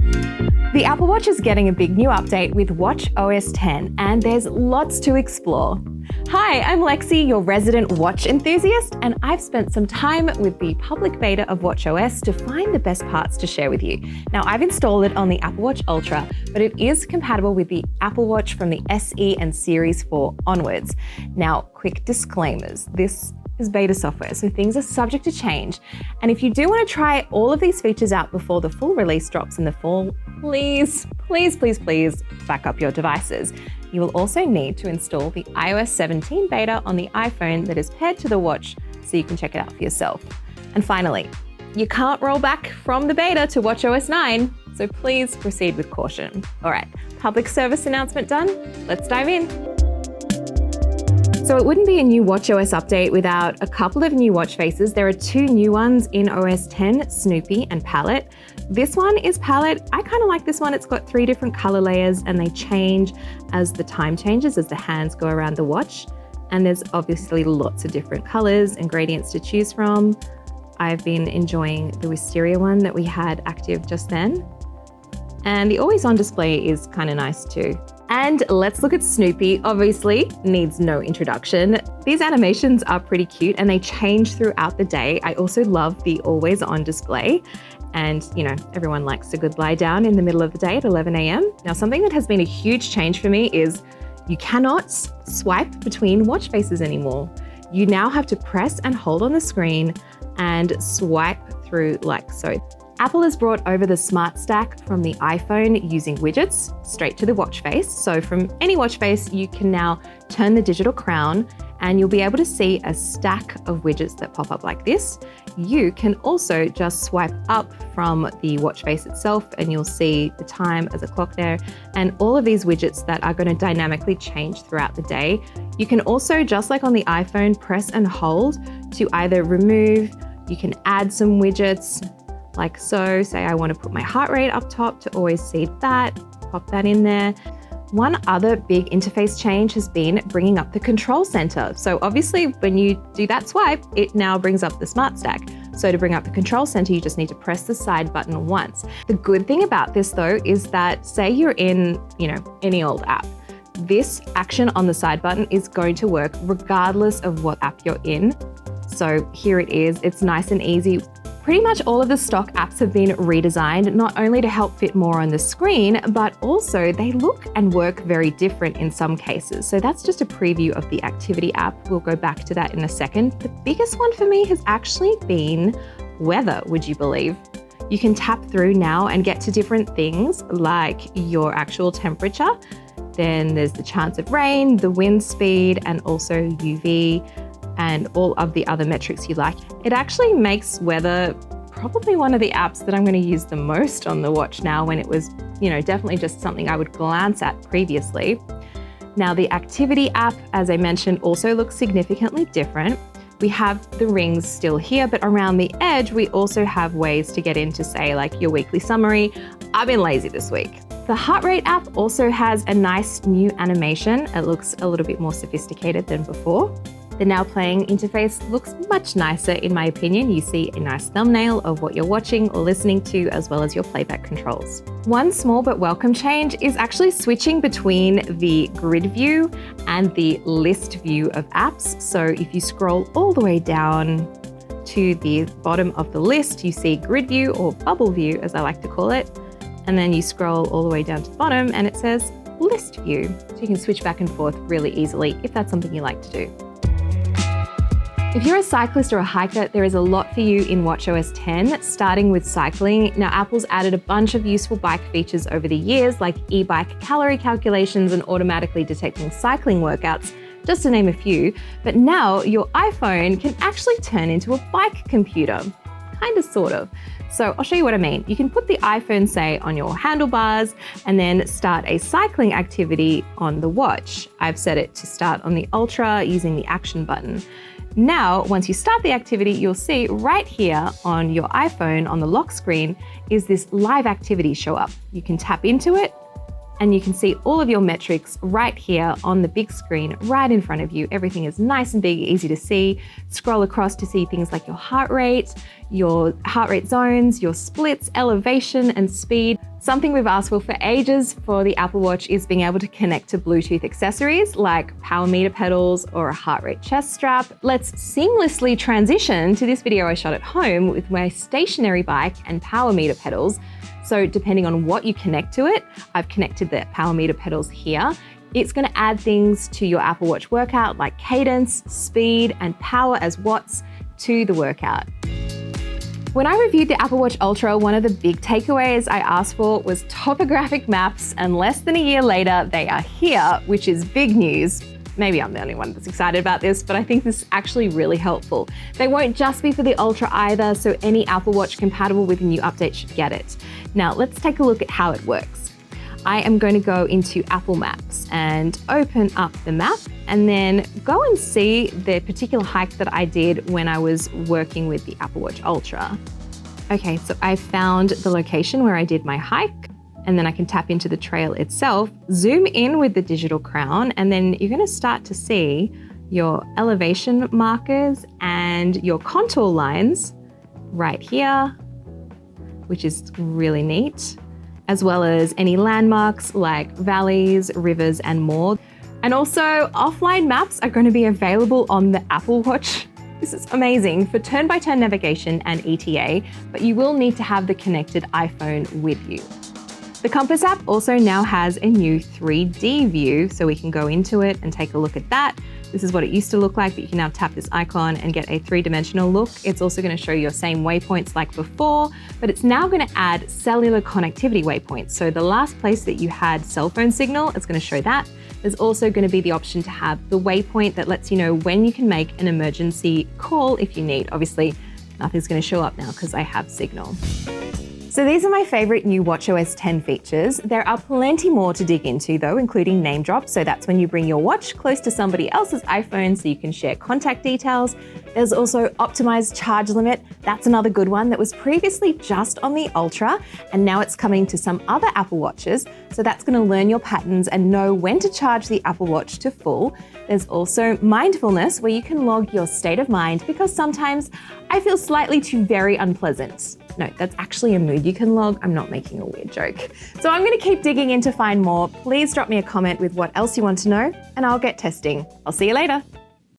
The Apple Watch is getting a big new update with WatchOS 10, and there's lots to explore. Hi, I'm Lexi, your resident watch enthusiast, and I've spent some time with the public beta of WatchOS to find the best parts to share with you. Now, I've installed it on the Apple Watch Ultra, but it is compatible with the Apple Watch from the SE and Series 4 onwards. Now, quick disclaimers. This is beta software, so things are subject to change. And if you do want to try all of these features out before the full release drops in the fall, please back up your devices. You will also need to install the iOS 17 beta on the iPhone that is paired to the watch so you can check it out for yourself. And finally, you can't roll back from the beta to WatchOS 9, so please proceed with caution. All right, public service announcement done. Let's dive in. So it wouldn't be a new WatchOS update without a couple of new watch faces. There are two new ones in OS 10, Snoopy and Palette. This one is Palette. I kind of like this one. It's got 3 different color layers and they change as the time changes, as the hands go around the watch. And there's obviously lots of different colors and gradients to choose from. I've been enjoying the Wisteria one that we had active just then. And the always on display is kind of nice too. And let's look at Snoopy. Obviously, needs no introduction. These animations are pretty cute and they change throughout the day. I also love the always on display. And, you know, everyone likes a good lie down in the middle of the day at 11 a.m. Now, something that has been a huge change for me is you cannot swipe between watch faces anymore. You now have to press and hold on the screen and swipe through like so. Apple has brought over the Smart Stack from the iPhone using widgets straight to the watch face. So from any watch face, you can now turn the digital crown and you'll be able to see a stack of widgets that pop up like this. You can also just swipe up from the watch face itself and you'll see the time as a clock there and all of these widgets that are going to dynamically change throughout the day. You can also, just like on the iPhone, press and hold to either remove, you can add some widgets, like so. Say I want to put my heart rate up top to always see that, pop that in there. One other big interface change has been bringing up the control center. So obviously when you do that swipe, it now brings up the Smart Stack. So to bring up the control center, you just need to press the side button once. The good thing about this though is that say you're in, any old app, this action on the side button is going to work regardless of what app you're in. So here it is, it's nice and easy. Pretty much all of the stock apps have been redesigned, not only to help fit more on the screen, but also they look and work very different in some cases. So that's just a preview of the Activity app. We'll go back to that in a second. The biggest one for me has actually been weather, would you believe? You can tap through now and get to different things like your actual temperature. Then there's the chance of rain, the wind speed, and also UV, and all of the other metrics you like. It actually makes weather probably one of the apps that I'm going to use the most on the watch now, when it was, definitely just something I would glance at previously. Now the Activity app, as I mentioned, also looks significantly different. We have the rings still here, but around the edge, we also have ways to get into, say, like your weekly summary. I've been lazy this week. The heart rate app also has a nice new animation. It looks a little bit more sophisticated than before. The now playing interface looks much nicer in my opinion. You see a nice thumbnail of what you're watching or listening to, as well as your playback controls. One small but welcome change is actually switching between the grid view and the list view of apps. So if you scroll all the way down to the bottom of the list, you see grid view, or bubble view as I like to call it. And then you scroll all the way down to the bottom and it says list view. So you can switch back and forth really easily if that's something you like to do. If you're a cyclist or a hiker, there is a lot for you in WatchOS 10, starting with cycling. Now, Apple's added a bunch of useful bike features over the years, like e-bike calorie calculations and automatically detecting cycling workouts, just to name a few. But now your iPhone can actually turn into a bike computer, kind of, sort of. So I'll show you what I mean. You can put the iPhone, say, on your handlebars and then start a cycling activity on the watch. I've set it to start on the Ultra using the action button. Now, once you start the activity, you'll see right here on your iPhone on the lock screen is this live activity show up. You can tap into it and you can see all of your metrics right here on the big screen right in front of you. Everything is nice and big, easy to see. Scroll across to see things like your heart rate, your heart rate zones, your splits, elevation, and speed. Something we've asked for ages for the Apple Watch is being able to connect to Bluetooth accessories like power meter pedals or a heart rate chest strap. Let's seamlessly transition to this video I shot at home with my stationary bike and power meter pedals. So depending on what you connect to it, I've connected the power meter pedals here. It's going to add things to your Apple Watch workout like cadence, speed, and power as watts to the workout. When I reviewed the Apple Watch Ultra, one of the big takeaways I asked for was topographic maps, and less than a year later, they are here, which is big news. Maybe I'm the only one that's excited about this, but I think this is actually really helpful. They won't just be for the Ultra either, so any Apple Watch compatible with a new update should get it. Now, let's take a look at how it works. I am going to go into Apple Maps and open up the map and then go and see the particular hike that I did when I was working with the Apple Watch Ultra. Okay, so I found the location where I did my hike, and then I can tap into the trail itself, zoom in with the digital crown, and then you're going to start to see your elevation markers and your contour lines right here, which is really neat, as well as any landmarks like valleys, rivers, and more. And also, offline maps are going to be available on the Apple Watch. This is amazing for turn-by-turn navigation and ETA, but you will need to have the connected iPhone with you. The Compass app also now has a new 3D view, so we can go into it and take a look at that. This is what it used to look like, but you can now tap this icon and get a three-dimensional look. It's also going to show your same waypoints like before, but it's now going to add cellular connectivity waypoints. So the last place that you had cell phone signal, it's going to show that. There's also going to be the option to have the waypoint that lets you know when you can make an emergency call if you need. Obviously, nothing's going to show up now because I have signal. So these are my favorite new WatchOS 10 features. There are plenty more to dig into though, including name drop. So that's when you bring your watch close to somebody else's iPhone so you can share contact details. There's also optimized charge limit. That's another good one that was previously just on the Ultra, and now it's coming to some other Apple Watches. So that's going to learn your patterns and know when to charge the Apple Watch to full. There's also Mindfulness, where you can log your state of mind, because sometimes I feel slightly too very unpleasant. No, that's actually a mood you can log. I'm not making a weird joke. So I'm going to keep digging in to find more. Please drop me a comment with what else you want to know, and I'll get testing. I'll see you later.